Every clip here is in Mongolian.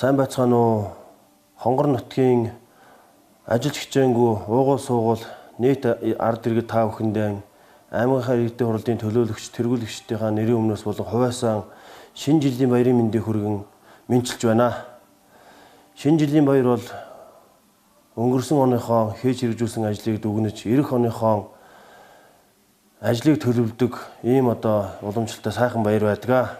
Сайн байцгаана уу? Хонгор нутгийн ажилч хичээнгүй уугуул суугуул нийт ард иргэд та бүхэндээ аймгийнхаа иргэдийн хурлын төлөөлөгч тэргүүлэгчдийнхаа нэрийн өмнөөс болон хувьяасан шинэ жилийн баярын мэндийг хүргэн мэдчилж байна. Шинэ жилийн баяр бол өнгөрсөн оныхоо хийж хэрэгжүүлсэн ажлыг дүгнэж эх оныхоо ажлыг төлөвлөдөг ийм уламжлалтай сайхан баяр байдаг.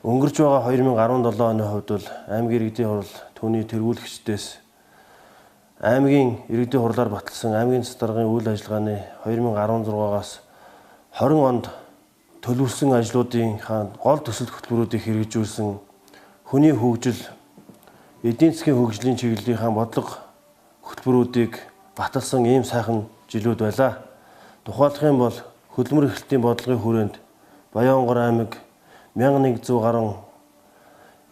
Өнгөрч байгаа 2017 оны хувьд бол аймгийн иргэдийн хурал түүний тэргүүлэгчдээс аймгийн иргэдийн хурлаар баталсан аймгийн засгийн үйл ажиллагааны 2016-аас 20 онд төлөвлөсөн ажлуудын гол төсөл хөтөлбөрүүдийг хэрэгжүүлсэн хүний хөгжил, эдийн засгийн хөгжлийн чиглэлийнхаа бодлого хөтөлбөрүүдийг баталсан ийм сайхан жилүүд байлаа. Тухайлах юм бол хөдөлмөр эрхлэлтийн бодлогын хүрээнд Баянхонгор аймаг 1100 гаруй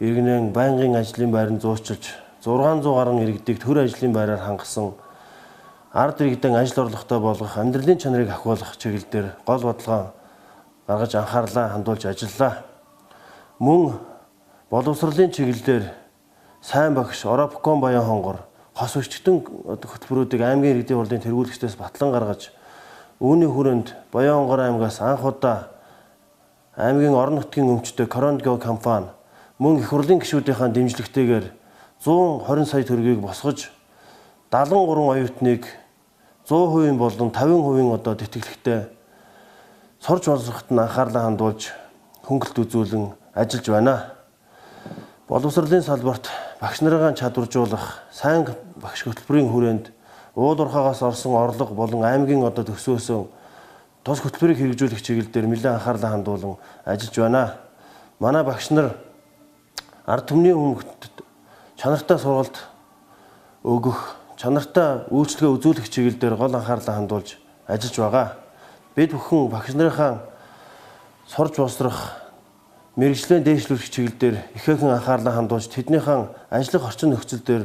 иргэнийн байнгын ажлын байранд зуучилж 600 гаруй иргэдийг төр ажлын байраар хангасан ард иргэдэн ажил орлоготой болгох амьдралын чанарыг ахиулах чиглэлээр гол бодлого гаргаж анхаарлаа хандуулж ажиллалаа. Мөн боловсролын чиглэлээр сайн багш Оропкон Баянхонгор хос өчтөн хөтөлбөрүүдийг аймгийн иргэдийн хурлын тэргүүлэгчдээс батлан гаргаж үүний хүрээнд Баянхонгор аймгаас анх удаа аймгийн орон нутгийн өмчтөй Коронго компани мөн их хурлын гишүүдийнхаа дэмжлэгтэйгээр 120 сая төгрөгийг босгож 73 оюутныг 100% болон 50% тэтгэлэгтэй сурч боловсроход нь анхаарлаа хандуулж хөнгөлт үзүүлэн ажиллаж байна. Боловсролын салбарт багш нарын чадваржуулах сайн багш хөтөлбөрийн хүрээнд уул уурхаагаас орсон орлого болон аймгийн төсвөөс тус хөтөлбөрийг хэрэгжүүлэх чиглэлээр нэлээд анхаарлаа хандуулан ажиллаж байна. Манай багш нар ард түмний хүмүүст чанартай сургалт өгөх, чанартай үйлчлэгээ үзүүлэх чиглэлээр гол анхаарлаа хандуулж ажиллаж байгаа. Бид бүхэн багш нарынхаа сурч боловсрох, мэргэжлээ дээшлүүлэх чиглэлээр ихээхэн анхаарлаа хандуулж тэднийхэн ажлах орчин нөхцөл дээр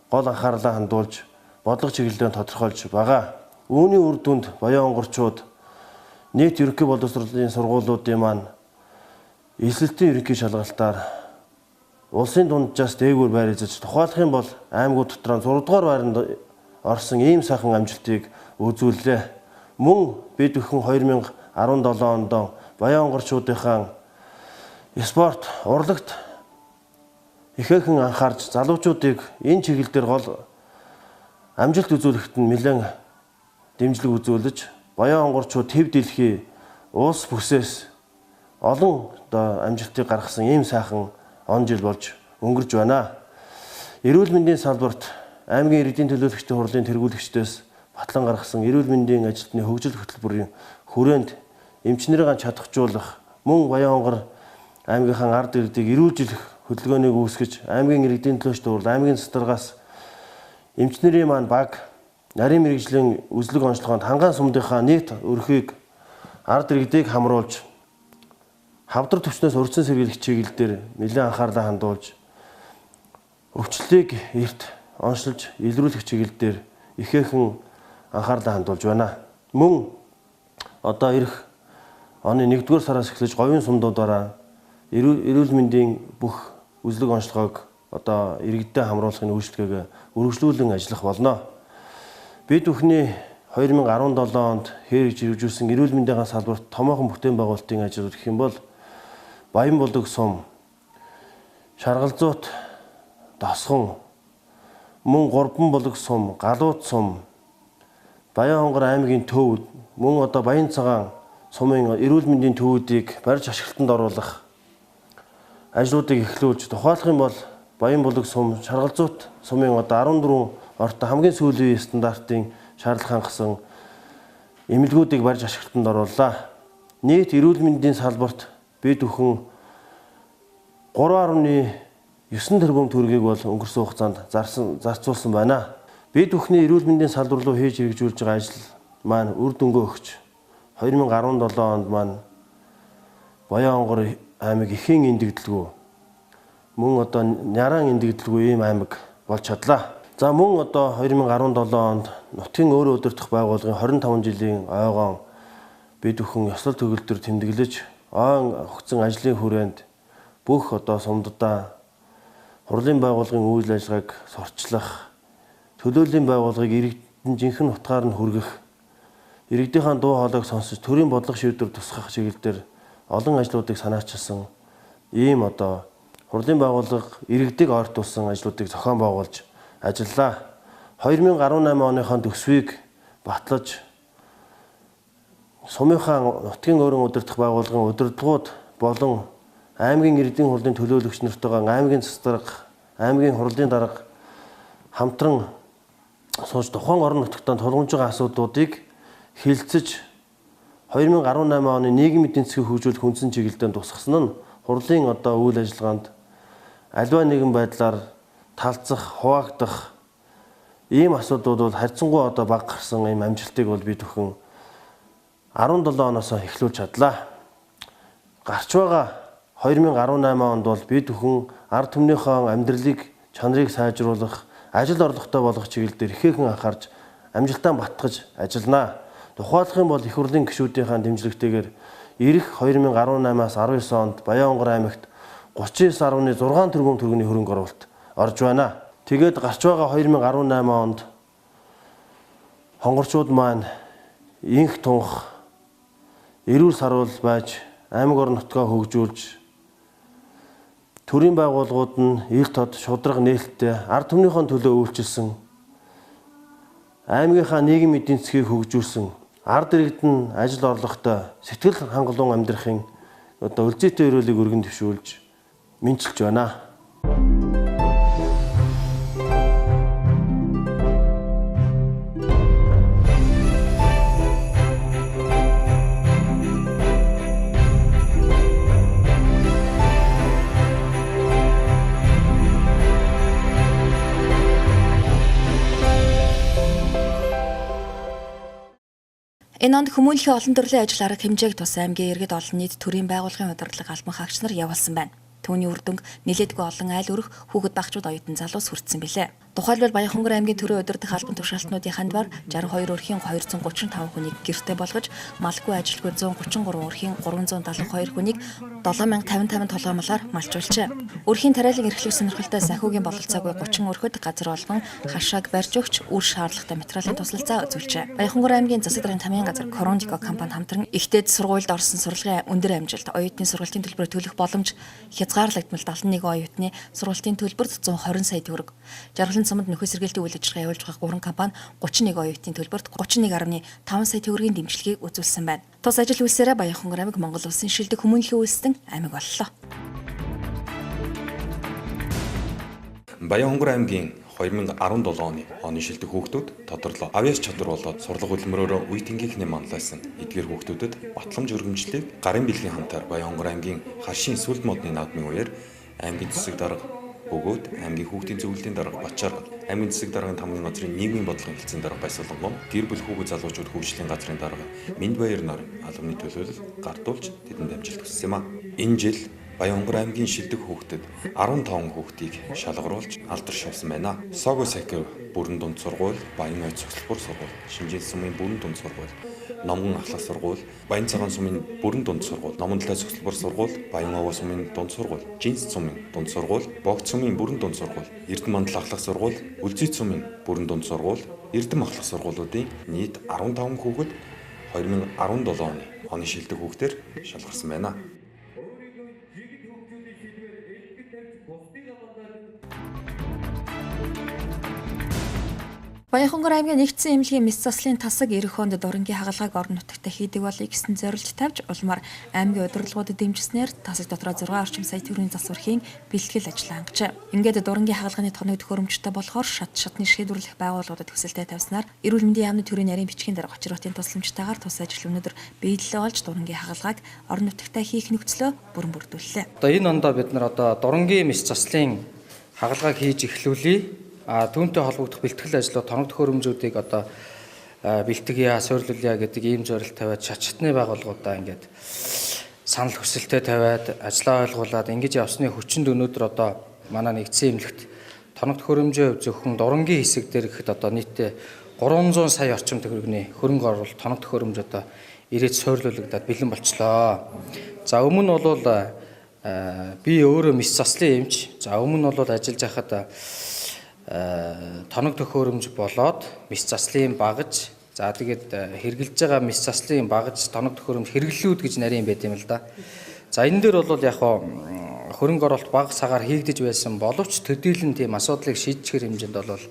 гол анхаарлаа хандуулж бодлого чиглэлээр тодорхойлж байгаа. Үүний үр дүнд Баянхонгорчууд нийт ерөнхий боловсролын сургуулиудын маань эсэлтийн ерөнхий шалгалтаар улсын дунджаас дээгүүр байр эзэж тухайлах юм бол аймагуд дотор 6 дугаар байранд орсон ийм сайхан амжилтыг үзүүллээ. Мөн бид бүхэн 2017 онд Баянхонгорчуудынхаа спорт, урлагт ихээхэн анхаарч залуучуудыг энэ чиглэлээр гол амжилт үзүүлэхэд нь нэлээд дэмжлэг үзүүлж Баянхонгорчууд төв дэлхий улс бүсээс олон амжилтыг гаргасан ийм сайхан он жил болж өнгөрж байна. Эрүүл мэндийн салбарт аймгийн иргэдийн төлөөлөгчдийн хурлын тэргүүлэгчдээс батлан гаргасан эрүүл мэндийн ажилтны хөгжил хөтөлбөрийн хүрээнд эмчнэрийн чадахжуулах мөн Баянхонгор аймгийнхаа ард иргэдийг эрүүлжих хөдөлгөөнийг үүсгэж аймгийн иргэдийн төлөөлөгчдийн хурл аймгийн засагаас эмчнэрийн маань баг нарийн мэргэжлийн үзлэг онцлогоонд хангаан сумдынхаа нийт өрхийг ард иргэдийг хамруулж хавдар төвчнөөс урьдчилан сэргийлэх чиглэлээр нэлээд анхаарлаа хандуулж өвчлөлийг эрт онцлж илрүүлэх чиглэлээр ихээхэн анхаарлаа хандуулж байна. Мөн ирэх оны 1-р сараас эхлэж говийн сумдуудаараа эрүүл мэндийн бүх үзлэг онцлогоог иргэдэд хамруулахын үйлчлэгийг үргэлжлүүлэн ажиллах болно. Бид бүхний 2017 онд хийж хэрэгжүүлсэн эрүүл мэндийн салбарт томоохон бүтээн байгуулалтын ажил гэх юм бол Баян булаг сум, Шаргалзуут досгон, мөн Гурван булаг сум, Галууд сум, Баянхонгор аймгийн төв, мөн Баян цагаан сумын эрүүл мэндийн төвүүдийг барьж ашиглалтанд оруулах ажлуудыг эхлүүлж тухайлах юм бол Баян булаг сум, Шаргалзуут сумын 14 орто хамгийн сүүлийн стандартын шаардлага хангасан эмнэлгүүдийг барьж ашиглалтанд орууллаа. Нийт эрүүл мэндийн салбарт бид бүхэн 3.9 тэрбум төгрөгийг бол өнгөрсөн хугацаанд зарцуулсан байна. Бид бүхний эрүүл мэндийн салбар руу хийж хэрэгжүүлж байгаа ажил маань үр дүнгээ өгч 2017 онд маань Баянхонгор аймаг ихэн эндэгдэлгүй мөн няран эндэгдэлгүй ийм аймаг болж чадлаа. За мөн 2017 онд нутгийн өөрөө удирдах байгууллагын 25 жилийн ойгоон бид бүхэн ёслол төгөлдөр тэмдэглэж ойн өгсөн ажлын хүрээнд бүх сумдаа хурлын байгууллагын үйл ажиллагааг сурчлах, төлөөллийн байгууллагыг иргэдэн жинхэнэ утгаар нь хүргэх, иргэдийнхээ дуу хоолойг сонсож төрийн бодлого шийдвэр тусгах чиглэлээр олон ажлуудыг санаачилсан ийм хурлын байгууллага иргэдийг ойртуулсан ажлуудыг зохион байгуулж ажиллаа. 2018 оныхон төсвийг батлаж сумынхаа нутгийн өрн удирдах байгууллагын удирдлагууд болон аймгийн иргэдийн хурлын төлөөлөгч нартайгаа аймгийн засаг дарга, аймгийн хурлын дарга хамтран сууж тухайн орон нутагтаа тулгамж байгаа асуудлуудыг хилцэж 2018 оны нийгмийн эдийн засгийг хөгжүүлэх хүнсэн чиглэлдээ тусгасан нь хурлын үйл ажиллагаанд аливаа нэгэн байдлаар талцах, хуваагдах ийм асуудлууд бол харьцангуй баг гарсан ийм амжилтыг бол бид бүхэн 17 оноос эхлүүлж чадлаа. Гарч байгаа 2018 онд бол бид бүхэн ард түмнийхээ амьдралыг, чанарыг сайжруулах, ажил орлоготой болгох чиглэлээр ихээхэн анхаарч амжилтаа батгаж ажилланаа. Тухайлах юм бол их хурлын гишүүдийнхээ дэмжлэгтэйгээр ирэх 2018-аас 19 онд Баянхонгор аймагт 39.6 тэрбум төгрөгийн хөрөнгө оруулалт орж байна. Тэгээд гарч байгаа 2018 онд хонгорчууд маань инх тунх, эрүүл саруул байж аймаг орон нутгаа хөгжүүлж төрийн байгууллагууд нь ил тод шудраг нээлттэй ард түмнийхэн төлөө үйлчилсэн, аймгийнхаа нийгмийн эдийн засгийг хөгжүүлсэн, ард иргэд нь ажил орлоготой сэтгэл хангалуун амьдрахын үлзийтэй өрөөлийг өргөн дэвшүүлж мэдчилж байна. Энэ онд хүмүүнлэхийн олон төрлийн ажил арга хэмжээг тус аймгийн иргэд олон нийт төрийн байгууллагын удирдлага албан хаагч нар явуулсан байна. Түүний үр дүнг нэлээдгүй олон айл өрх хүүхэд багчууд оюутан залуус хүртсэн билээ. Тухайлбал Баянхонгор аймгийн төрийн удирдах албан тушаалтнуудын хандвар 62 өрхийн 235 хүнийг гэртээ болгож, малгүй ажилгүй 133 өрхийн 372 хүнийг 7055 толгоомлоор малжуулжээ. Өрхийн тариалан эрхлэх сонирхолтой санхүүгийн бололцоогүй 30 өрхөд газар болгон хашааг барьж өгч үр шаардлагатай материалын туслалцаа үзүүлжээ. Баянхонгор аймгийн засаг даргын тамийн газар Корундико компани хамтран ихтэйд сургуульд орсон сурлагын өндөр амжилт, оюутны сургалтын төлбөрөөр төлөх боломж хязгаарлагдмал 71 оюутны сургалтын төлбөрт 120 сая төгрөг. Жаргалан цамд нөхөс сэргээлтийн үйл ажиллагаа явуулж байгаа 3 компани 31 оюутны төлбөрт 31.5 сая төгрөгийн дэмжлэгийг үзүүлсэн байна. Тус ажил үйлсээрээ Баянхонгор аймаг Монгол улсын шилдэг хүмүүнлэхийн үйлсдэн аймаг боллоо. Баянхонгор аймгийн 2017 оны шилдэг хүүхдүүд тодорлоо. Авьяас чадвар болоод сурлага хөдөлмөрөөр үе тэнгийнхний манлайсан эдгээр хүүхдүүдэд батламж өргөмжлөлийг гарын бэлгийн хамтаар Баянхонгор аймгийн харшийн сүлд модны наадмын үеэр аймгийн засаг дарга бөгөөд аймгийн хүүхдийн зөвлөлийн дарга Бачаар, аймгийн засаг даргын тамгын газрын нийгмийн бодлогын хэлтсийн дарга Баясгалангон, гэр бүл хүүхэд залуучууд хөгжлийн газрын дарга Нэг Баянхонгор албаны төлөөлөл гардуулж тэдэнд амжилт хүссэн юм а. Энэ жил Баянхонгор аймгийн шилдэг хүүхдэд 15 хүүхдийг шалгаруулж алдаршуулсан байна. Сого Сакер бүрэн дунд сургууль, Баян ойд цогцлбор сургууль, Шинжил сумын бүрэн дунд сургууль, Номгон ахлах сургууль, Баян цагаан сумын бүрэн дунд сургууль, Номон талай цогцлбор сургууль, Баян овоо сумын дунд сургууль, Жинс сумын дунд сургууль, Богд сумын бүрэн дунд сургууль, Эрдэнэ мандал ахлах сургууль, Үлзий сумын бүрэн дунд сургууль, Эрдэнэ ахлах сургуулиудын нийт 15 хүүхэд 2017 оны шилдэг хүүхдээр шалгарсан байна. Баянхонгор аймгийн нэгдсэн эмнэлгийн мэс заслын тасаг эх хонд дурангийн хагалгааг орон нутагта хийдэг болъё гэсэн зорилт тавьж улмаар аймгийн удирдлагуудад дэмжснээр тасаг дотроо 6 орчим сая төгрөгийн засвархийн бэлтгэл ажил хангажээ. Ингээд дурангийн хагалгааны тоног төхөөрөмжтэй болохоор шатны шийдвэрлэх байгууллагуудад төсөлтэй тавьснаар эрүүл мэндийн яамны төрийн нарийн бичгийн дарга очротын тусламжтайгаар тус ажил өнөдөр биелэлээ олж дурангийн хагалгааг орон нутагта хийх нөхцлөө бүрэн бүрдүүллээ. Одоо энэ ондоо бид нар дурангийн мэс заслын хагалгааг хийж эхлүүлье. Түүнтэй холбогдох бэлтгэл ажлууд тоног төхөөрөмжүүдийг бэлтгэе, суйрлуулъя гэдэг ийм зорилт тавиад шатны байгууллагуудаа ингээд санал хүсэлтээ тавиад ажлаа ойлгуулад ингэж явсны хүчинд өнөөдөр манай нэгдсэн эмнэлэгт тоног төхөөрөмжөө зөвхөн дурангийн хэсэг дээр ихэд нийтдээ 300 сая орчим төгрөгийн хөрөнгө оруулалт тоног төхөөрөмж ирээд суйрлуулагдаад бэлэн болчлоо. За өмнө нь бол би өөрөө мис заслын эмч. За өмнө нь бол ажиллаж байхад тоног төхөөрөмж болоод мис заслын багаж, за тэгээд хэрэгжилж байгаа мис заслын багаж тоног төхөөрөмж хэрэглэлүүд гэж нарийн байт юм л да. За энэ дээр бол яг хөрөнгө оруулалт бага цагаар хийгдэж байсан боловч төдийлөн тийм асуудлыг шийдчихэр хэмжээнд бол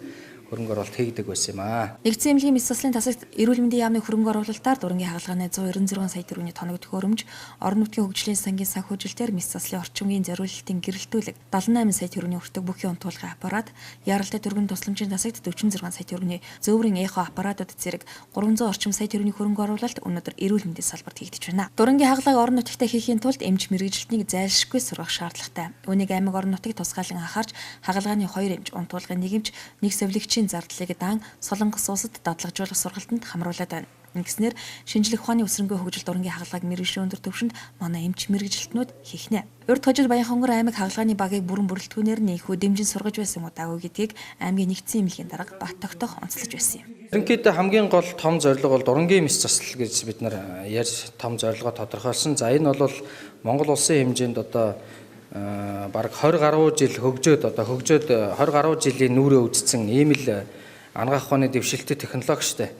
хөрөнгө оруулалт хийгдэг байсан юм аа. Нэгдсэн эмнэлгийн мис заслын тасагт эрүүл мэндийн яамны хөрөнгө оруулалтаар дурынгийн хагалгааны 196 сая төгрөгийн тоног төхөөрөмж, орон нутгийн хөгжлийн сангийн санхүүжилтээр мис заслын орчингийн зориулалтын гэрэлтүүлэг 78 сая төгрөгийн өртөг бүхий унтуулгын аппарат, яаралтай төргөн тусламжийн тасагт 46 сая төгрөгийн зөөврийн эхо аппаратууд зэрэг 300 орчим сая төгрөгийн хөрөнгө оруулалт өнөөдөр эрүүл мэндийн салбарт хийгдэж байна. Дурынгийн хагалгааг орон нутагтаа хийхийн тулд эмч мэргэжилтнийг зайлшгүй сургах шаардлагатай. Үүнийг аймаг орон нутгийг тусгаалan анхаарч хагалгааны 2 эмч, унтуулгын 1 эмч, нэг совилогчийн зардлыг дан Солонгос улсад дадлагжуулах сургалтанд хамруулад байна. Ингэснээр шинжлэх ухааны өсрөнгүй хөгжил дурынгийн хагалгааг мэргэжлийн өндөр түвшинд манай эмч мэргэжилтнүүд хийх нэ. Урд хожид Баянхонгор аймаг хагалгааны багийг бүрэн бүрэлдэхүүнээр нөхөө дэмжин сургаж байсан удаагүй гэдгийг аймгийн нэгдсэн эмнэлгийн дарга Бат тогтоох онцлож байсан юм. Ерөнхийдөө хамгийн гол том зорилго бол дурынгийн мис засал гэж бид нар ярьж том зорилгоо тодорхойлсон. За энэ бол Монгол улсын хэмжээнд одоо бараг 20 гаруй жил хөгжөөд 20 гаруй жилийн нүүрээ үзсэн ийм л анагаах ухааны дэвшилттэй технологи штэ.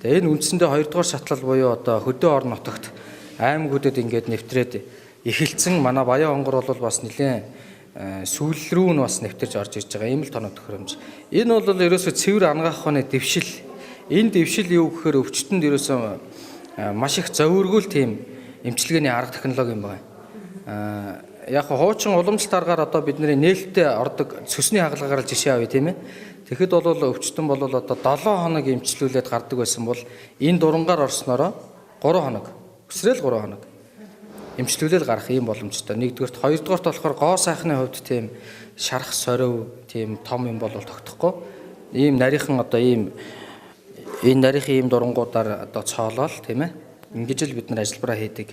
Тэгээ энэ үндсэндээ 2 дугаар шатлал буюу одоо хөдөө орон нутагт аймагуудад ингээд нэвтрээд эхэлсэн. Манай Баянхонгор бол бас нэлээд сүүл рүү нь бас нэвтэрж орж ирж байгаа ийм л тоног төхөөрөмж. Энэ бол ерөөсөө цэвэр анагаах ухааны дэвшил. Энэ дэвшил юу гэхээр өвчтөнд ерөөсөө маш их зовиргүүл тийм эмчилгээний арга технологи юм байна. Яг хуучин уламжлалт аргаар одоо бидний нээлттэй ордог цөсний хагалгаагаар жишээ авъя тийм ээ. Тэгэхэд бол өвчтөн бол одоо 7 хоног эмчлүүлээд гардаг байсан бол энэ дурангаар орсноороо 3 хоног, өсрөөл 3 хоног эмчлүүлээд гарах ийм боломжтой. Нэгдүгээрт, хоёрдугаарт болохоор гоо сайхны хувьд тийм шарах сорив, тийм том юм бол тогтохгүй. Ийм нарийнхан одоо ийм энэ нарийнхан ийм дурангуудаар одоо цоолол тийм ээ. Ингэж л бид нар ажиллабараа хийдэг.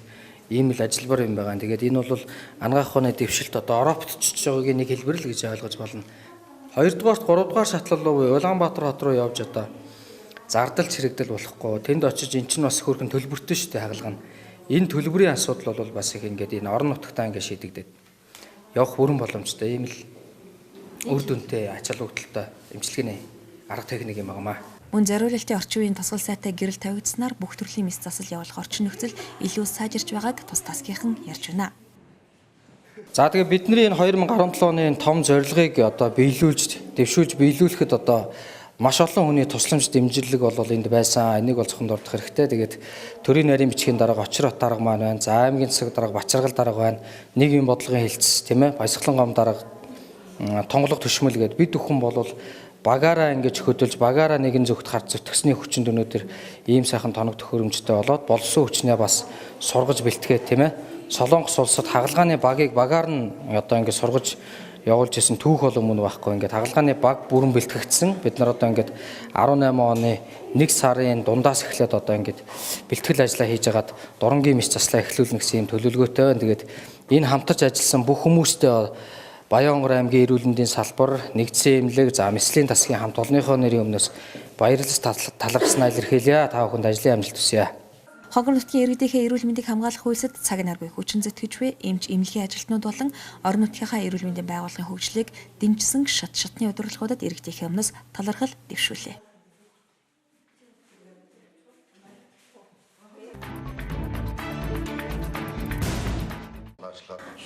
Ийм л ажиллабар юм байгаа. Тэгээд энэ бол анагаах ухааны дэвшилт одоо Европт ч байгаагийн нэг хэлбэр л гэж ойлгож болно. 2 дугаарт 3 дугаар шатлал руу Улаанбаатар хот руу явж одоо зардал чирэгдэл болохгүй. Тэнд очиж эн чинь бас хөргөн төлбөртэй шүү дээ хагалгаа. Энэ төлбөрийн асуудал бол бас их ингээд энэ орон нутгатаа ингээд шийдэгдээд явах бүрэн боломжтой. Ийм л үр дүнтэй ач холбогдолтой эмчилгээний арга техник юм байна. Мөн зориулалтын орчин үеийн тусгал сайтай гэрэл тавигдсанаар бүх төрлийн мис засал явуулах орчин нөхцөл илүү сайжирч байгааг тус тасгийнхан ярьж байна. За тэгээ бидний энэ 2017 оны том зорилгыг одоо биелүүлж, дэвшүүлж биелүүлэхэд одоо маш олон хүний тусламж дэмжлэг бол энд байсан. Энийг бол зөвхөн дурдах хэрэгтэй. Тэгээд төрийн нарийн бичгийн дарга Очрот дарга маань байна. За аймгийн засаг дарга Бачаргал дарга байна. Нэг юм бодлогын хэлтс тийм ээ. Баясгалан гом дарга тонголох төшмөл гээд бид бүхэн бол багаараа ингэж хөдөлж багаараа нэгэн зөвхт харц зүтгэсний хүчинд өнөөдөр ийм сайхан тоног төхөөрөмжтэй болоод болсон хүчнээ бас сургаж бэлтгээд тийм ээ. Солонгос улсад хагалгааны багийг багаар нь одоо ингэж сургаж явуулж исэн түүх бол өмнө байхгүй. Ингээд хагалгааны баг бүрэн бэлтгэгдсэн. Бид нар одоо ингээд 18 оны 1 сарын дундаас эхлээд одоо ингээд бэлтгэл ажлаа хийж агаад дурынгийн мис заслаа эхлүүлнэ гэсэн юм төлөвлөгөөтэй байна. Тэгээд энэ хамтарч ажилласан бүх хүмүүстээ Баянхонгор аймгийн эрүүл мэндийн салбар, нэгдсэн эмнэлэг, за мислийн тасгийн хамт олонныхоо нэрийн өмнөөс баярлалц талархснаа илэрхийлье. Та бүхэнд ажлын амжилт хүсье. Хогор нутгийн иргэдийнхээ эрүүл мэндийг хамгаалах үйлсэд цаг наргүй хүчин зүтгэж буй эмч эмнэлгийн ажилтнууд болон орон нутгийнхаа эрүүл мэндийн байгууллагын хөгжлийг дэмжсэн шатны удирдлагуудад иргэдийнхээ өмнөөс талархал дэвшүүлээ.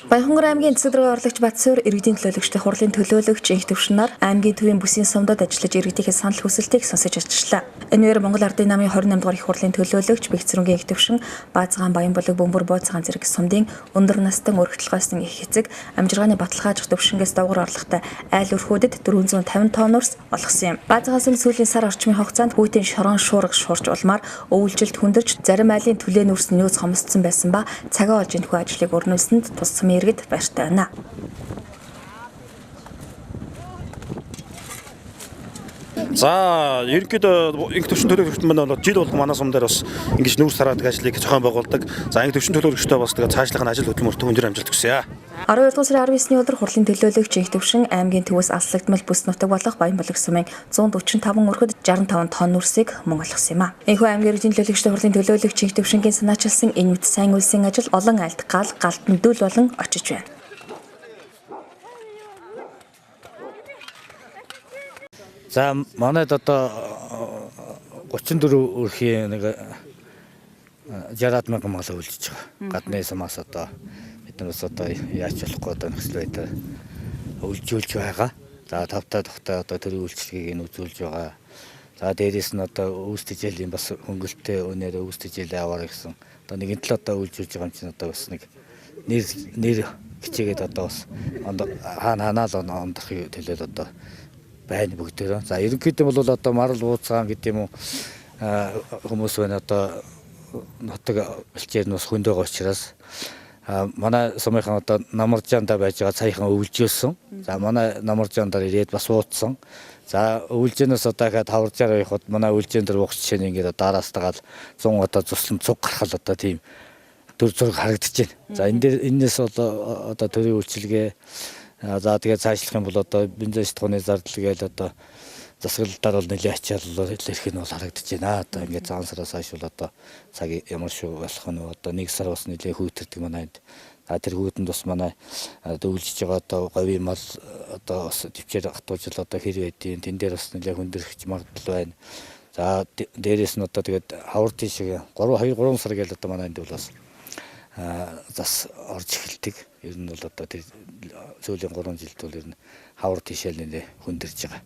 Баянхонгор аймгийн засаг даргын орлогч Батсуур иргэдийн төлөөлөгчдийн хурлын төлөөлөгч инх төвшнаар аймгийн төвийн бүсийн сумдад ажиллаж иргэдийнхээ санал хүсэлтийг сонсож ажиллаа. Энэ үеэр Монгол Ардын намын 28 дугаар их хурлын төлөөлөгч Бэгцрүнгийн инх төвшин Баазгаан Баянбулаг Бөмбөр Бууцгаан зэрэг сумдын өндөр настан өргөтөлгөөсөн их эцэг амжиргааны Баталгаажих төвшингээс давгар орлоготой айл өрхүүдэд 450 тонноос олгосон юм. Баазгаан сүүлийн сар орчмын хугацаанд хүүтийн шорон шуурга шуурч улмаар өвөлжилт хүндэрч зарим айлын түлээн үрс нөөц хомсдсон байсан ба цагаа олж энэхүү ажлыг өрнүүлсэнд тус сумын иргэд баяртай байна. За ерөнхийдөө инх төвшин төлөөлөгчд маань бол жил болго манай сум дээр бас ингэж нүүрс тараадаг ажлыг зохион байгуулдаг. За инх төвшин төлөөлөгчдөө бас тэгээ цаашлах нь ажил хөдөлмөртөө өндөр амжилт хүсье. 12 дугаар сарын 19-ний өдөр хурлын төлөөлөгч инх төвшин аймгийн төвөөс алслагдмал бүс нутаг болох Баянбулаг сумын 145 өрхөд 65 тонн үрсийг мөн олгосон юм а. Энэхүү аймгийн иргэдийн төлөөлөгчдийн хурлын төлөөлөгч инх төвшингийн санаачилсан энэ мэт сайн үйлсийн ажил олон айлд гал галтан дүүл болон очиж байна. За манайд одоо 34 өрхийн нэг 60 мянган мал үлдэж байгаа. Гадны сумаас одоо биднээс одоо яаж болохгүй одоо нөхцөл байдал үлжүүлж байгаа. За тавтай тогтой одоо төрийн үйлчлэгийг нь үзүүлж байгаа. За дээрээс нь одоо үүсдэжлийн бас хөнгөлөлттэй өнөөр үүсдэжлээ аваар гэсэн. Одоо нэгэн тал одоо үлжүүлж байгаа юм чинь одоо бас нэг нэр хичээгээд одоо бас хаанаа л ондохын төлөөл одоо байна бүгдөө. За ерөнхийдөө бол одоо марл бууцгаан гэдэг юм уу хүмүүс байна одоо нутаг бэлчээр нь бас хүнд байгаа учраас манай сумынхан одоо намаржаанда байж байгаа саяхан өвлжөөсөн. За манай намаржаандаар ирээд бас уудсан. За өвлжөнөөс одоо дахиад хаваржаар явахад манай өвлжөн дээр уух жишээ нь ингээд дараас тагаал 100 одоо цуслан цуг гарахал одоо тийм төр зураг харагдаж байна. За энэс бол одоо төрийн үйлчилгээ за тэгээд цаашлах юм бол одоо бензин шатхууны зардал гээл одоо засаглалтаар бол нэлээд ачаалал ирэх нь бол харагдаж байна. Одоо ингээд зан сараас хойш бол одоо цаг ямар шүү болох нь одоо 1 сар бас нэлээд хүйтэрдэг манайд. Тэр хүйтэнд бас манай одоо үлжиж байгаа одоо говийн мал одоо бас төвчээр хатуужл одоо хэр байдیں۔ Тэн дээр бас нэлээд хүндэрхэж магадлал байна. За дээрээс нь одоо тэгээд хавар тийш 2-3 сар гээл одоо манайд бол бас зас орж эхэлдэг. Ер нь бол одоо тэр сүүлийн 3 жилд бол ер нь хавар тийшэл нэлээд хүндэрж байгаа.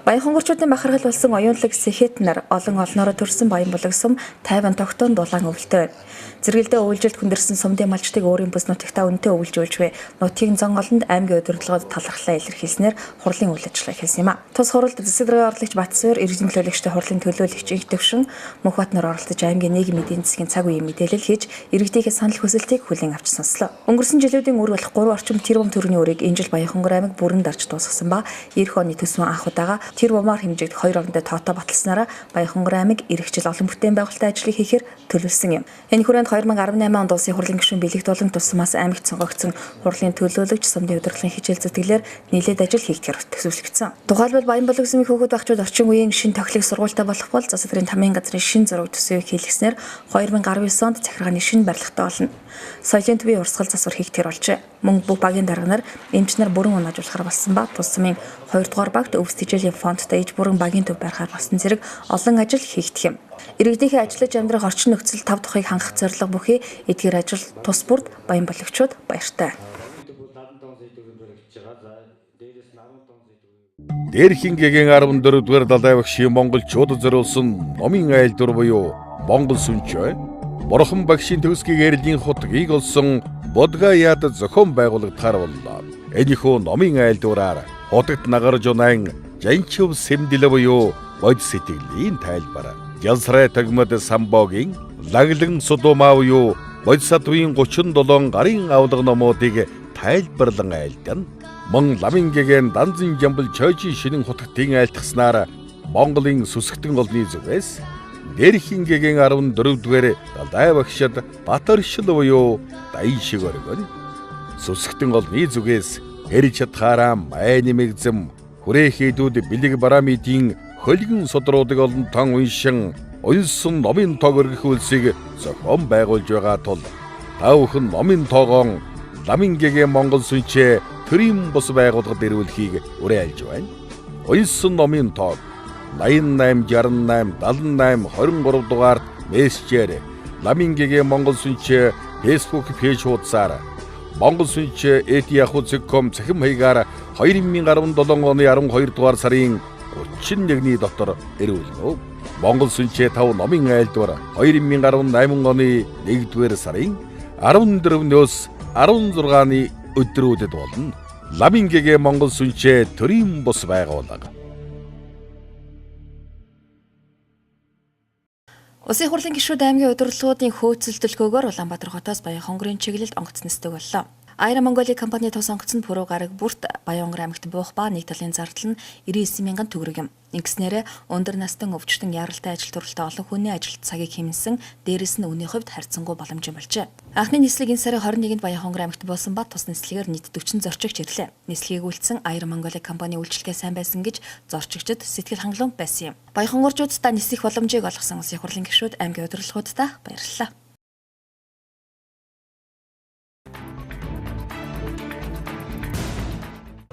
Баянхонгорчуудын бахархал болсон оюунлаг сэхэт нар олон олноороо төрсэн Баянбулаг сум тайван тогтоон дулаан өвөлтэй байна. Зэрэгэлдээ өвөлжилт хүндэрсэн сумдын малчдыг өөрийн бүс нутагтаа үнэтэй өвөлжүүлжвэ. Нутгийн зон голонд аймгийн удирдлагууд талархлаа илэрхийлснээр хурлын үйл ажиллагаа эхэлсэн юм а. Тус хуралд засаг орлогч Батсуур иргэдийн төлөөлөгчтэй хурлын төлөөлөгч Инх төвшин Мөнхбатнаар оролцож аймгийн нийгмийн эдийн засгийн цаг үеийн мэдээлэл хийж иргэдийнхээ санал хүсэлтийг хүлээн авч сонслоо. Өнгөрсөн жилүүдийн үр болох 3 орчим тэрбум төгрөгийн үрийг энэ жил Баянхонгор аймаг бүрэн дарж дуусгасан ба эх оны төсвөн анх удаага тэрбумаар хэмжигдэх 2 орондоо тоотой баталснараа Баянхонгор аймаг ирэх жил олон бүтээн байгуулалтын ажлыг хийхээр төлөвлөсөн юм. Энэ хүрээнд 2018 онд улсын хурлын гишүүн бэлэг дулан тусмаас аймагт сонгогдсон хурлын төлөөлөгч сумдын удирдлагын хичээл зүтгэлээр нийлээд ажил хийхээр төсөвлөгдсөн. Тухайлбал Баянбулаг сумын хөөхд багчууд орчин үеийн шин тохилог сургуультай болох бол засаг тэрийн тамийн газрын шин зураг төсвийг хийлгэснээр 2019 онд захиргааны шин барилгатай болно. Соёлын төвийн урсгал засвар хийгдэр болжээ. Мөн бүх багийн дарга нар эмчнэр бүрэн унаажуулахар болсон ба тус сумын 2 дугаар багт өвс тэжээлийн фондтой иж бүрэн багийн төв барихаар болсон зэрэг олон ажил хийгдэх юм. Иргэдийнхээ ажиллаж амьдрах орчин нөхцөл 5 тухыг хангах зорилго бүхий эдгээр ажил тус бүрд Баянбулагчууд баяртай. Дээрхийн гэгийн 14 дугаар далай багшийн монголчууд зориулсан номын айлдвар буюу Монгол сүнчээ Бурхан багшийн төгсгийн ярилын хутгийг олсон Бодгаяад зохион байгуулагдахаар боллоо. Энэхүү номын айлдвараар хутагт нагарж унаан жанчив сэмдэл буюу бод сэтгэлийн тайлбар. Ялсрай тагмад самбогийн лаглан судумаа буюу бод садвын 37 гарын авлага номуудыг тайлбарлан айлдана. Мөн ламын гэгээн данзан жамбал чойжи шинэн хутагтын айлтгснаар Монголын сүсгтэн олны зүгээс Дээрхийн гэгийн 14 дугаар далай багшид Батаршил буюу дайн шиг өргөн сүсгтэн олны зүгээс эрж чадхаараа май нэмэгзэм хүрээхийдүүд бэлэг барамидын хөлгөн содруудыг олон тон уншин уйлсан номын тоог өргөх үйлсийг зохион байгуулж байгаа тул та бүхэн номын тоогоон ламын гэгийн Монгол сүнчээ төрийн бус байгууллагад ирүүлэхийг уриалж байна. Уйлсан номын тоог 88 68 78 23 дугаард мессежээр ламын гэгийн Монгол сүнчээ Facebook пэйж хуудасаар Монгол сүнчээ @yahoo.com цахим хаягаар 2017 оны 12 дугаар сарын 31-ний дотор ирүүлнэ. Монгол сүнчээ 5 номын айлдвар 2018 оны 1-р сарын 14-өөс 16-ны өдрүүдэд болно. Ламын гэгийн Монгол сүнчээ төрийн бус байгууллага. Улсын хурлын гишүүд аймгийн удирдлагуудын хөөцөлдөлгөөгөөр Улаанбаатар хотоос Баянхонгорын чиглэлд онгоцносдог боллоо. Айра Монголи компани тус онгоцонд пүрэв гараг бүрт Баянгор аймагт буух ба нэг талын зардал нь 99 мянган төгрөг юм. Ингэснээр өндөр настан өвчтөн яралтай ажил төрөлтэй олон хүний ажилт цагийг хэмнэсэн дээрэс нь үнийн хувьд харьцангуй боломжтой болжээ. Анхны нислэг энэ сарын 21-нд Баянхонгор аймагт буусан ба тус нислэгээр нийт 40 зорчигч ирлээ. Нислэгийг үйлдсэн Айра Монголи компани үйлчлэгээ сайн байсан гэж зорчигчид сэтгэл хангалуун байсан юм. Баянхонгорчуудтай нислэх боломжийг олгосон улсын хурлын гишүүд аймгийн удирдлагуудтай баярлалаа.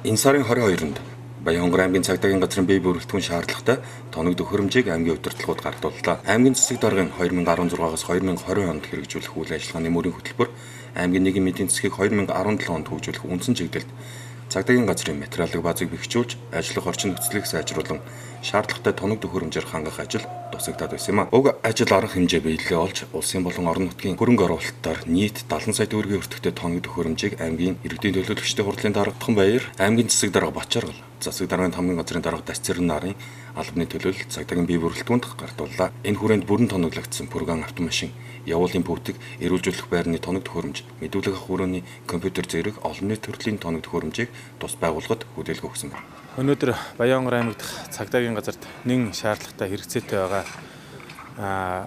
Энэ сарын 22-нд Баянхонгор аймгийн цагдаагийн газрын бие бүрэлдэхүүн шаардлагатай тоног төхөөрөмжийг аймгийн удирдлагууд гардууллаа. Аймгийн засаг даргын 2016-аас 2020 онд хэрэгжүүлэх үйл ажиллагааны мөрийн хөтөлбөр аймгийн нийгмийн эдийн засгийг 2017 онд хөгжүүлэх үндсэн чиглэлд цагдаагийн газрын материалын базыг бэхжүүлж, ажиллах орчин нөхцөлийг сайжруулан шаардлагатай тоног төхөөрөмжөөр хангах ажил тусагдаад байсан юм а. Уг ажил арга хэмжээ биелэлээ олж, улсын болон орон нутгийн хөрөнгө оруулалтаар нийт 70 сая төгрөгийн өртөгтэй тоног төхөөрөмжийг аймгийн иргэдийн төлөөлөгчдийн хурлын дарга Нэг Баяр, аймгийн засаг дарга Бачаргал, засаг даргын хамгийн газрын дарга Дасцэрэн нарын албаны төлөөлөл цагдаагийн бие бүрэлдэхүүнд гартууллаа. Энэ хүрээнд бүрэн тоноглогдсон пүргэн автомашин, явуулын пүүтэг, эрүүлжүүлэх байрны тоног төхөөрөмж, мэдүүлэг авах хүрээний компьютер зэрэг олон нийт төрлийн тоног төхөөрөмжийг тус байгууллагад хүлээлт өгсөн байна. Өнөөдөр Баянхонгор аймагт цагдаагийн газарт нэн шаардлагатай хэрэгцээтэй байгаа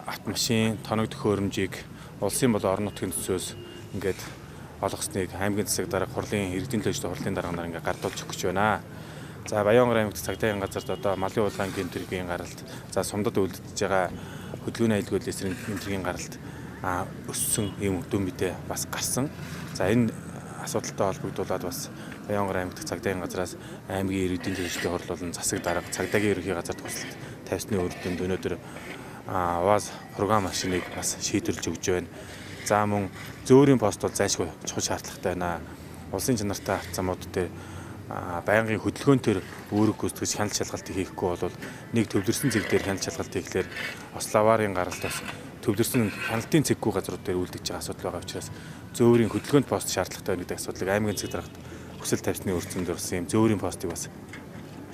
автомашин, тоног төхөөрөмжийг улсын болон орон нутгийн төсвөөс ингээд олгосныг аймгийн засаг дарга хурлын иргэдийн төлөөлөлтийн хурлын дарга нар ингээд гардуулж өгч байна. За Баянхонгор аймагт цагдаагийн газарт одоо малын улаан гэмтэргийн гаралт, за сумдад үйлдэж байгаа хөдөлгөөний аюулгүй эсрэг гэмтэргийн гаралт өссөн ийм үдэн мэдээ бас гарсан. За энэ асуудалтай холбогдуулаад бас Баянхонгор аймагт цагдаагийн газраас аймгийн иргэдийн төлөөлөлтийн хурл болон засаг дарга цагдаагийн ерөнхий газар тусалт тавьсны үрдэнд өнөөдөр УАЗ програм машиныг бас шийдвэрлэж өгж байна. За мөн зөөрийн пост бол зайлшгүй чухал шаардлагатай байна. Улсын чанартай автозамууд дээр байнгын хөдөлгөөнтөр үүрэг гүйцэтгэж хяналт шалгалт хийхгүй бол нэг төвлөрсөн зэг дээр хяналт шалгалт хийхлээр Ословарын гаралтаас төвлөрсөн хяналтын цэггүй газрууд дээр үлдэж байгаа асуудал байгаа учраас зөөрийн хөдөлгөөнд пост шаардлагатай байна гэдэг асуудлыг аймгийн засаг даргад хүсэл тавьсны үрдсэнд орсон юм зөөрийн постыг бас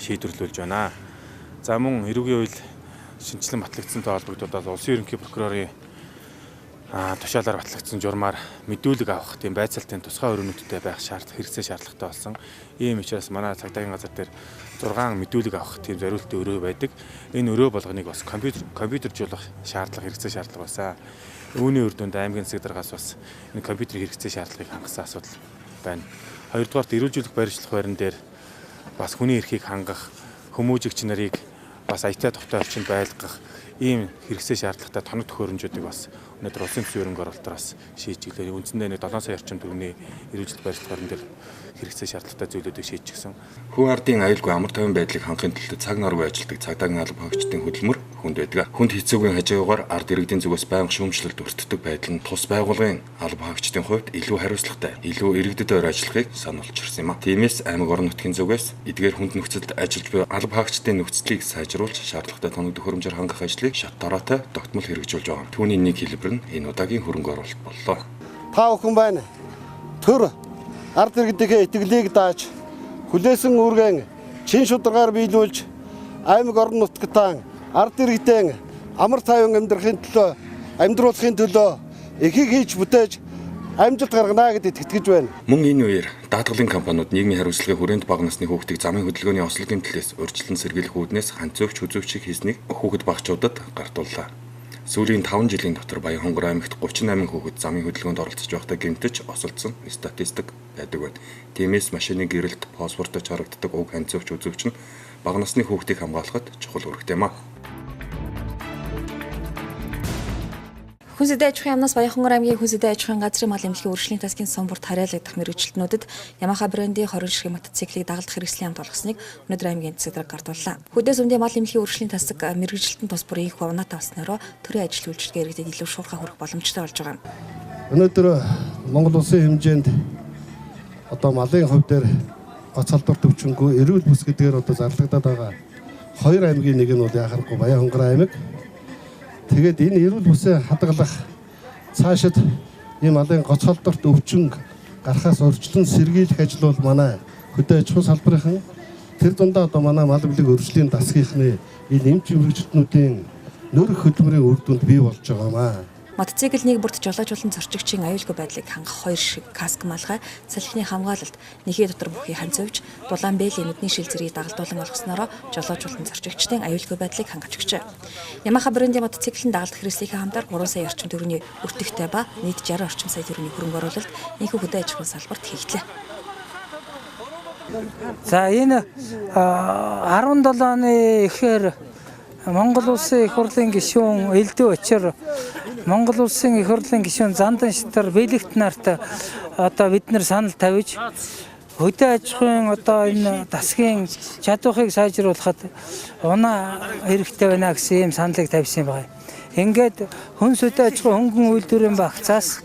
шийдвэрлүүлж байна. За мөн эрүүгийн үйл шинжилэн батлагдсантай холбогдуулаад улсын ерөнхий прокурорын тушаалаар батлагдсан журмаар мэдүүлэг авах тийм байцаалтын тусгай өрөөнүүдтэй байх хэрэгцээ шаардлагатай болсон. Ийм учраас манай цагдаагийн газар дээр 6 мэдүүлэг авах тийм зориултын өрөө байдаг. Энэ өрөө болгоныг бас компьютержуулах шаардлага хэрэгцээ шаардлага байсан. Үүний үр дүнд аймгийн засаг даргаас бас энэ компьютерийн хэрэгцээ шаардлагыг хангасан асуудал байна. Хоёрдугаарт эрүүлжүүлэх барилжлах байран дээр бас хүний эрхийг хангах, хүмүүжигч нарыг бас аятаа тухтай орчинд байлгах ийм хэрэгцээ шаардлагатай тоног төхөөрөмжүүдийг бас өнөөдөр улсын төсвийн хөрөнгө оруулалтаар бас шийдчихлээ. Үндсэндээ 7 сая орчим төгрөгийн эрүүлжлэх барилгах байран дээр хэрэгцээ шаардлагатай зүйлүүдийг шийдчихсэн. Хүн ардын аюулгүй амар тайван байдлыг хангахын тулд цаг наргүй ажилладаг цагдаагийн алба хаагчдын хөдөлмөр хүнд байдаг. Хүнд хэцүүгийн хажуугаар ард иргэдийн зүгээс байнга шүүмжлэлд өртдөг байдал нь тус байгууллагын алба хаагчдын хувьд илүү хариуцлагатай, илүү иргэдэд ойр ажиллахыг сануулж ирсэн юм а. Тиймээс аймаг орон нутгийн зүгээс эдгээр хүнд нөхцөлд ажиллаж буй алба хаагчдын нөхцөлийг сайжруулж шаардлагатай тоног төхөөрөмжөөр хангах ажлыг шат дараатай тогтмол хэрэгжүүлж байгаа. Түүний нэг хэлбэр нь энэ удаагийн хөрөнгө оруулалт боллоо. Та бүхэн байна. Төр ард иргэдийн итгэлийг дааж хүлээсэн үүргэн чин шударгаар биелүүлж аймаг орон нутгатаа ард иргэдийн амар тайван амьдруулахын төлөө эхийг хийж бүтээж амжилт гаргана гэдэгт итгэж байна. Мөн энэ үеэр даатгалын компаниуд нийгмийн хариуцлагын хүрээнд бага насны хүүхдийг замын хөдөлгөөний ослог гэмтлээс урьдчилан сэргийлэх үүднээс ханцөөгч хүзүүчийг хийснийг хүүхэд багчуудад гартууллаа. Сүүлийн 5 жилийн дотор Баянхонгор аймагт 38 хүүхэд замын хөдөлгөөнд оролцож байхдаа гэмтэж осолдсон статистик байдаг байна. Тиймээс машины гэрэлт фосфортож харагддаг уг ханцөөгч үзүүч нь бага насны хүүхдийг хамгаалахад чухал үүрэгтэй юм а. Хүн сэдвийн аж ахуйн яамнаас Баянхонгор аймгийн хүн сэдвийн аж ахуйн газрын мал эмнэлгийн үржлийн тасгийн сумбурт хараалагдах мэргэжилтнүүдэд Ямаха брендийн 20 ширхэг мотоциклийг дагалдах хэрэгслийн хамт олгосныг өнөөдөр аймгийн засаг дарга гардууллаа. Хөдөөс өмдийн мал эмнэлгийн үржлийн тасаг мэргэжилтэн тус бүрийн их унаатай болсноор төрийн ажил үйлчилгээ иргэдэд илүү шуурхай хүрэх боломжтой болж байгаа юм. Өнөөдөр Монгол улсын хэмжээнд одоо малын хувь дээр гоц халдвар төвчнгөө эрүүл бүс гэдгээр одоо зарлагдаад байгаа 2 аймгийн нэг нь бол яхахгүй Баянхонгор аймаг. Тэгээд энэ эрүүл бүсээ хадгалах цаашид ийм малын гоц халдварт өвчин гарахаас урьдчилан сэргийлэх ажил бол манай хөдөө аж ахуйн салбарын тэр дундаа одоо манай мал эмнэлэг өргөжлийн дасгийнхны энэ эмч мэргэжилтнүүдийн нөрөх хөдөлмөрийн үр дүнд бий болж байгаа юм аа. Мотоцикл нэг бүрт жолоочулан зорчигчийн аюулгүй байдлыг хангах 2 ширхэг каск малгай салхины хамгаалалт нэхий дотор бүхий ханцовж дулаан бээлийн нүдний шил зэргийг дагалдуулан олгосноор жолоочулан зорчигчдын аюулгүй байдлыг хангаж өгчээ. Ямаха брендийн мотоциклын дагалдах хэрэгслийнхээ хамтаар 3 сая орчим төгрөгийн өртөгтэй ба нийт 60 орчим сая төгрөгийн хөрөнгө оруулалт энэхүү хөдөө аж ахуйн салбарт хийгдлээ. За энэ 17 оны эхээр Монгол улсын их хурлын гишүүн элдв очир Монгол улсын их хурлын гишүүн Зандан Шитар Бэлэгт нарт одоо бид нар санал тавьж хөдөө аж ахуйн одоо энэ засгийн чадварыг сайжруулахад унаа хэрэгтэй байна гэсэн ийм саналыг тавьсан байна. Ингээд хүн хөдөө аж ахуй хөнгөн үйлдвэрийн багцаас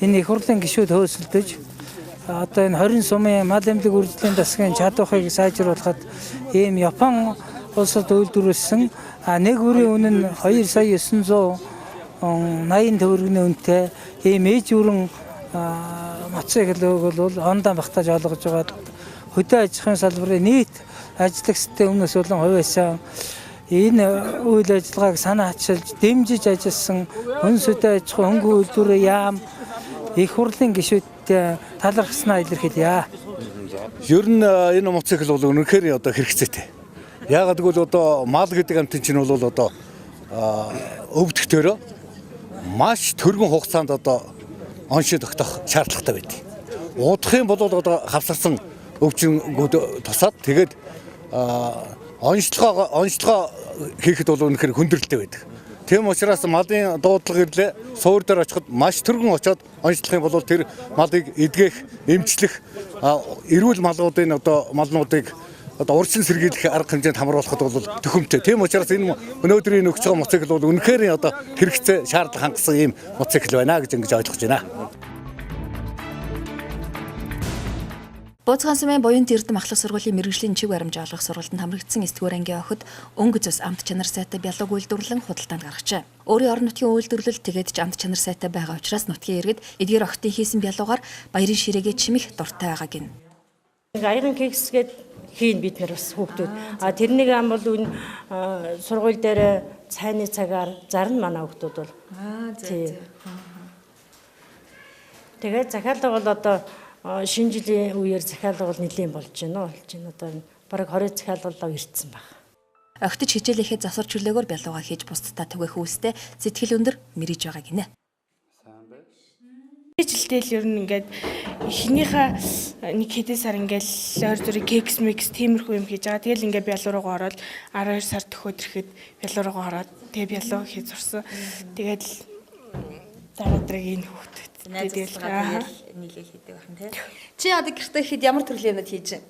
энэ их хурлын гишүүд хөөсөлдөж одоо энэ 20 сумын мал эмнэлэг үржлийн засгийн чадварыг сайжруулахад ийм Япон улсад үйлдвэрлэсэн нэг үрийн үн нь 2 сая 980 төгрөгийн үнэтэй ийм ээж өрн мотоциклыг бол ондоо багтааж олгож байгаа хөдөө аж ахуйн салбарын нийт ажиллагчдын өмнөөс болон хувьяасан энэ үйл ажиллагааг санаа хатшилж дэмжиж ажилласан хүн хөдөө аж ахуй хөнгөн үйлдвэрийн яам их хурлын гишүүдтэй талархснаа илэрхийлье. Ер нь энэ мотоцикл бол үнэхээр одоо хэрэгцээтэй. Яагаад гэвэл одоо мал гэдэг амтэн чинь бол одоо өвдөлтөөрөө маш төргөн хугацаанд одоо оншид тогтох шаардлагатай байдаг. Удах юм бол одоо хавсарсан өвчнгүүд тусаад тэгээд онцлогоо хийхэд бол үнэхээр хүндрэлтэй байдаг. Тийм учраас малын дуудлага ирлээ суур дээр очиход маш төргөн очоод онцлох юм бол тэр малыг эдгэх, эмчлэх, эрүүл малуудын одоо малнуудыг одоо урьдчилан сэргийлэх арга хэмжээнд хамруулахад бол төхөмтэй. Тийм учраас энэ өнөөдрийн өгч байгаа мотоцикл бол үнэхээр одоо хэрэгцээ шаардлага хангасан ийм мотоцикл байна гэж ингэж ойлгож байна. Бууцхан сумын Буянт Эрдэм ахлах сургуулийн мэрэгжлийн чиг баримжаа олгох сургалтанд хамрагдсан 9-р ангийн охид өнгө зүс амт чанар сайтай бялуг үйлдвэрлэн худалдаанд гаргажээ. Өөрийн орон нутгийн үйлдвэрлэл тэгээд ч амт чанар сайтай байгаа учраас нутгийн иргэд эдгээр охидын хийсэн бялуугаар баярын ширээгээ чимэх дуртай байгаа гин. Аяган кексгээд хийн бид нар бас хүүхдүүд. Тэрнийг ам бол сургууль дээр цайны цагаар зарна манай хүүхдүүд бол. Тэгээд захиалга бол одоо шинэ жилийн үеэр захиалга бол нэлийн болж байна. Одоо бараг 20 захиалгалаа ирсэн баг. Охидч хичээлээхээ засвар чөлөөгөөр бялуугаа хийж бусдаа түгээх үүстэй сэтгэл өндөр мэрэж байгаа гинэ. Жилдээ л ер нь ингээд эхнийхээ нэг хэдэн сар ингээд ойр зүрийг кекс микс тиймэрхүү юм хийж байгаа. Тэгэл ингээд бялуу руугаа ороод 12 сар төхөөд ирэхэд бялуу руугаа ороод тэгээ бялуу хийж сурсан. Тэгээд дараа энэ хүүхдүүд Тэгэл нийлээ хийдэг байх нь тий. Чи одоо гэртээ ихэд ямар төрлийн юмнууд хийж байна?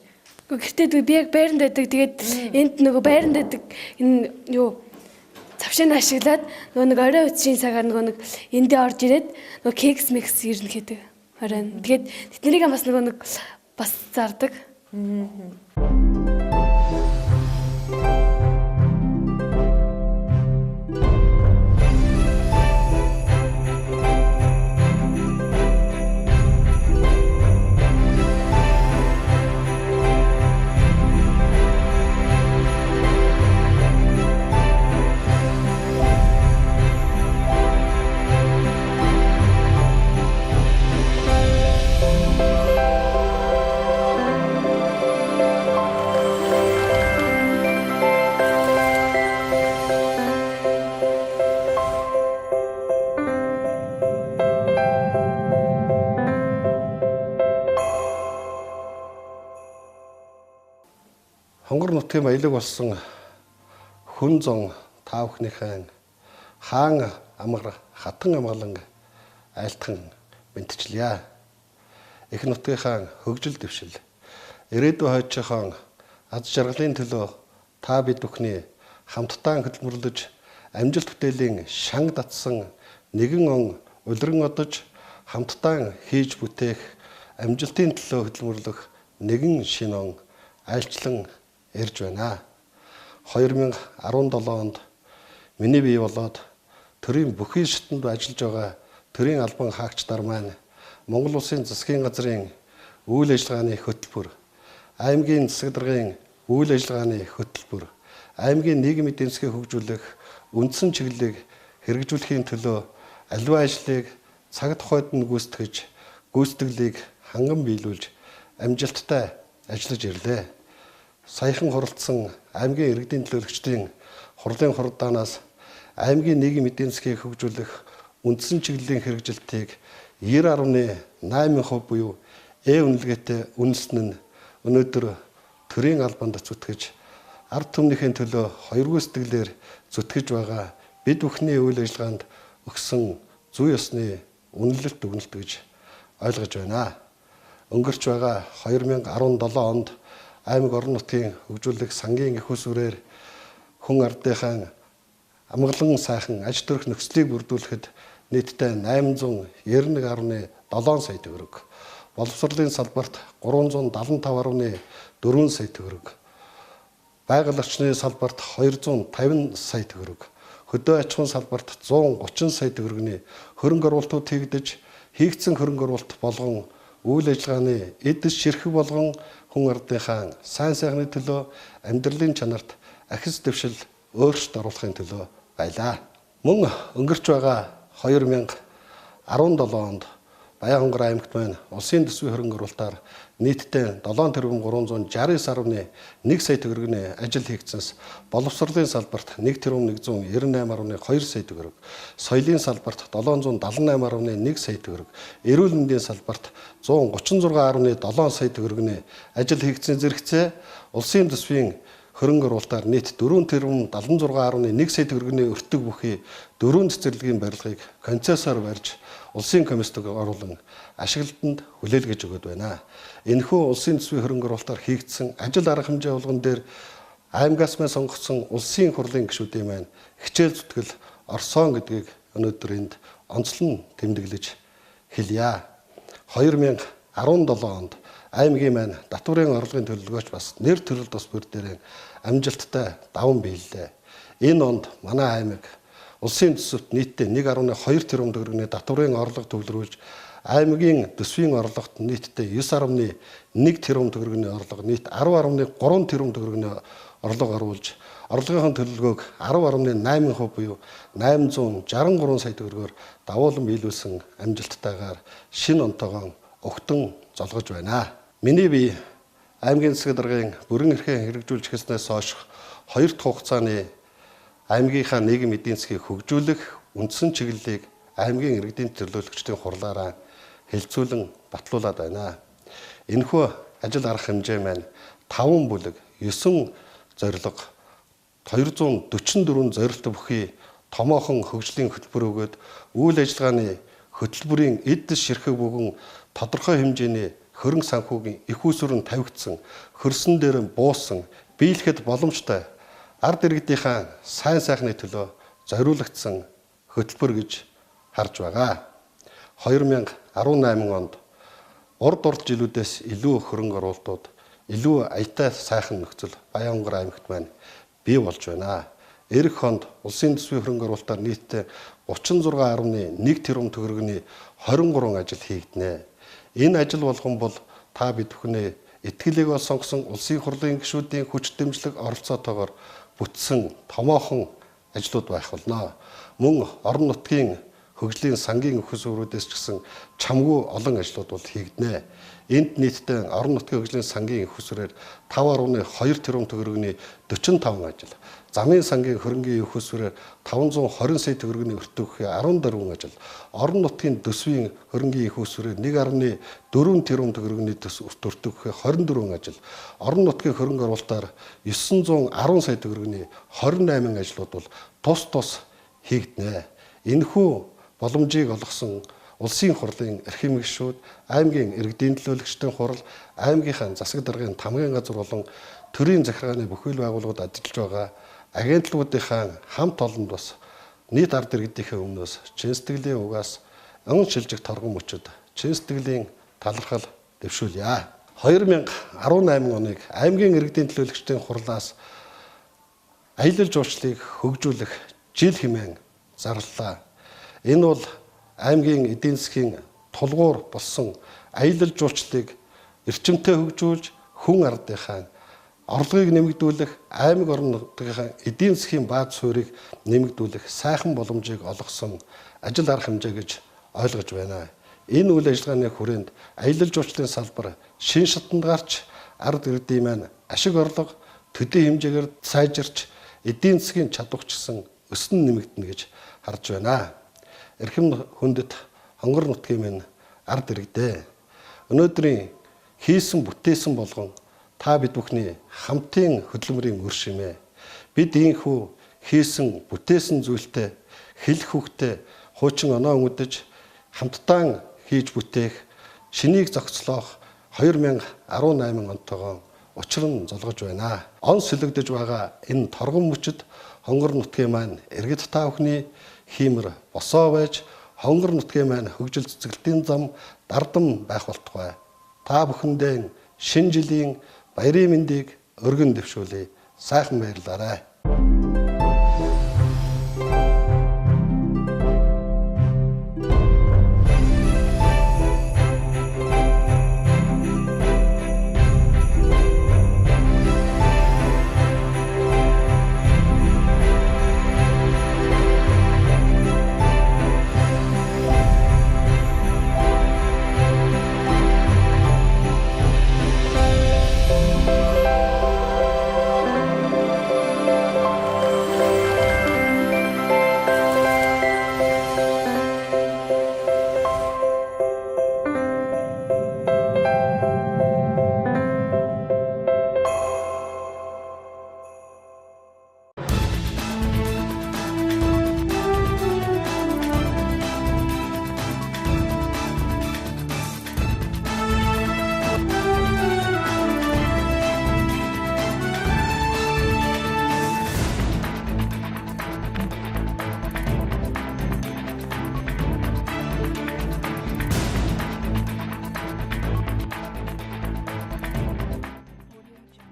Гэртээ би яг байранд байдаг. Тэгээд энд нөгөө байранд байдаг энэ юу цавшин ашиглаад нөгөө нэг орой үтшийн цагаар нөгөө нэг эндээ орж ирээд нөгөө кекс микс ирнэ гэдэг. Орой. Тэгээд тэднийг бас нөгөө нэг бас зардаг. Хонгор нутгийн баялаг болсон хүн зон та бүхнийхэн хаан амар хатан амгалан айлтхан бэнтчлээ. Их нутгийнхаа хөгжил дэвшил ирээдүйн хойчхон аз жаргалын төлөө та бид бүхний хамтдаа хөдөлмөрлөж амжилт бүтээлийн шанг татсан нэгэн он улиран одож хамтдаа хийж бүтээх амжилтын төлөө хөдөлмөрлөх нэгэн шинэ он айлчлан ирж байна. 2017 онд миний бий болоод төрийн бүхий шатнд ажиллаж байгаа төрийн албан хаагчдаар маань Монгол Улсын засгийн газрын үйл ажиллагааны хөтөлбөр, аймгийн засаг даргын үйл ажиллагааны хөтөлбөр, аймгийн нийгмийн эдийн засгийг хөгжүүлэх үндсэн чиглэлийг хэрэгжүүлэхийн төлөө аливаа ажлыг цаг тухайд нь гүйцэтгэлийг ханган биелүүлж амжилттай ажиллаж ирлээ. Саяхан хуралдсан аймгийн иргэдийн төлөөлөгчдийн хурлын хурдаанаас аймгийн нийгмийн эдийн засгийг хөгжүүлэх үндсэн чиглэлийн хэрэгжилтийг 90.8% буюу үнэлгээтэй үнэлсэн нь өнөөдөр төрийн албанд зүтгэж ард түмнийхээ төлөө хоёргүй сэтгэлээр зүтгэж байгаа бид бүхний үйл ажиллагаанд өгсөн зүй ёсны үнэлэлт өгнөлт гэж ойлгож байна. өнгөрч байгаа 2017 онд аймаг орон нутгийн хөгжүүлэх сангийн их усүрээр хүн ардынхаа амгалан сайхан аж төрөх нөхцөлийг бүрдүүлэхэд нийтдээ 891.7 сая төгрөг, боловсролын салбарт 375.4 сая төгрөг, байгаль орчны салбарт 250 сая төгрөг, хөдөө аж ахуйн салбарт 130 сая төгрөгийн хөрөнгө оруулалтууд хийгдэж, хийгдсэн хөрөнгө оруулалт болгон үйл ажиллагааны эд ширхэг болгон хүн ардынхаа сайн сайхны төлөө амьдралын чанарт ахис дэвшил өөрчлөлт оруулахын төлөө байлаа. Мөн өнгөрч байгаа 2017 онд Баянхонгор аймагт маань улсын төсвийн хөрөнгө оруулалтаар нийтдээ 7,369.1 сая төгрөгийн ажил хийгдсэнс боловсролын салбарт 1,198.2 сая төгрөг, соёлын салбарт 778.1 сая төгрөг, эрүүл мэндийн салбарт 136.7 сая төгрөгийн ажил хийгдсэн зэрэгцээ улсын төсвийн хөрөнгө оруулалтаар нийт 4,76.1 сая төгрөгийн өртөг бүхий 4 цэцэрлэгийн барилгыг концессор барьж улсын комиссод оруулан ашиглалтанд хүлээлгэж өгöd байна. Энэхүү улсын төсвийн хөрөнгө оруулалтаар хийгдсэн ажил арга хэмжээ болгон дээр аймагаас маань сонгогдсон улсын хурлын гишүүдийн маань хичээл зүтгэл орсон гэдгийг өнөөдөр энд онцлон тэмдэглэж хэлье. 2017 онд аймгийн маань татварын орлогын төлөвлөгөөч бас нэр төрөл тус бүр дээр амжилттай даван биеллээ. Энэ онд манай аймаг улсын төсөвт нийтдээ 1.2 тэрбум төгрөгийн татварын орлого төвлөрүүлж, аймгийн төсвийн орлогот нийтдээ 9.1 тэрбум төгрөгийн орлого, нийт 10.3 тэрбум төгрөгийн орлого оруулж, орлогын төлөвлөгөөг 10.8% буюу 863 сая төгрөгөөр давуулан биелүүлсэн амжилттайгаар шинэ онтойгоо өгтөн золгож байна. Миний бие аймгийн засаг даргын бүрэн эрхээ хэрэгжүүлж эхэлснээс хойш 2 дахь хугацааны аймгийнхаа нийгэм эдийн засгийг хөгжүүлэх үндсэн чиглэлийг аймгийн иргэдийн төлөөлөгчдийн хурлаараа хэлцүүлэн батлуулаад байна. Энэхүү ажил арга хэмжээ маань 5 бүлэг 9 зорилго 244 зорилт бүхий томоохон хөгжлийн хөтөлбөр өгөөд үйл ажиллагааны хөтөлбөрийн эд ширхэг бүгэн тодорхой хэмжээний хөрөнгө санхүүгийн их усүрэн тавигдсан, хөрсөн дээр буусан, биелэхэд боломжтой ард иргэдийнхаа сайн сайхны төлөө зориулагдсан хөтөлбөр гэж харж байгаа. 2018 онд урд жилүүдээс илүү хөрөнгө оруулалтууд, илүү аятай сайхан нөхцөл Баянхонгор аймагт маань бий болж байна. Эх хонд улсын төсвийн хөрөнгө оруулалтаар нийтдээ 36.1 тэрбум төгрөгийн 23 ажил хийгднэ. Энэ ажил болгон бол та бид бүхний итгэлийг сонгосон улсын хурлын гишүүдийн хүч дэмжлэг оролцоотойгоор бүтсэн томоохон ажлууд байх болно. Мөн орон нутгийн хөгжлийн сангийн өхөс өрөөдөөс ч гэсэн чамгүй олон ажлууд бол хийгднэ. Энд нийтдээ орон нутгийн хөгжлийн сангийн их усүрээр 5.2 тэрбум төгрөгийн 45 ажил, замын сангийн хөрөнгийн их усүрээр 520 сая төгрөгийн өртөг 14 ажил, орон нутгийн төсвийн хөрөнгийн их усүрээр 1.4 тэрбум төгрөгийн өртөг 24 ажил, орон нутгийн хөрөнгө оруулалтаар 910 сая төгрөгийн 28 ажлууд бол тус хийгднэ. Энэхүү боломжийг олгосон улсын хурлын эрхэм гишүүд, аймгийн иргэдийн төлөөлөгчдийн хурал, аймгийнхаа засаг даргын тамгын газар болон төрийн захиргааны бүхэл байгууллагууд ажиллаж байгаа агентлагуудынхаа хамт олонд бас нийт ард иргэдийнхээ өмнөөс чин сэтгэлийн угаас өн шилжих торгон мөчөд чин сэтгэлийн талархал дэвшүүлье. 2018 оныг аймгийн иргэдийн төлөөлөгчдийн хурлаас аялал жуулчлалыг хөгжүүлэх жил хэмээн зарлалаа. Энэ бол аймгийн эдийн засгийн тулгуур болсон аялал жуулчлалыг эрчимтэй хөгжүүлж хүн ардынхаа орлогыг нэмэгдүүлэх, аймаг орон нутгийнхаа эдийн засгийн бааз суурийг нэмэгдүүлэх сайхан боломжийг олгосон ажил арга хэмжээ гэж ойлгож байна. Энэ үйл ажиллагааны хүрээнд аялал жуулчлалын салбар шин шатанд гарч ард иргэдийн маань ашиг орлого төдий хэмжээгээр сайжирч эдийн засгийн чадварчсан өснө нэмэгдэнэ гэж харж байна. Эрхэм хүндэт хонгор нутгийн минь ард иргэдээ өнөөдрийн хийсэн бүтээсэн болгон та бид бүхний хамтын хөдөлмөрийн үр шимээ. Бид ийхүү хийсэн бүтээсэн зүйлтэй хэлэх хүүхдээ хуучин оноо өнгөдөж хамтдаа хийж бүтээх, шинийг зохицлоох, 2018 онтойгоо учир нь золгож байна. Он сүлэгдэж байгаа энэ торгон мөчөд хонгор нутгийн маань иргэд та бүхний хиймэр босоо байж хонгор нутгийн маань хөгжил цэцгэлтийн зам дардам байх болтугай. Та бүхэндээ шинэ жилийн баярын мэндийг өргөн дэвшүүлье. Сайхан баярлалаа.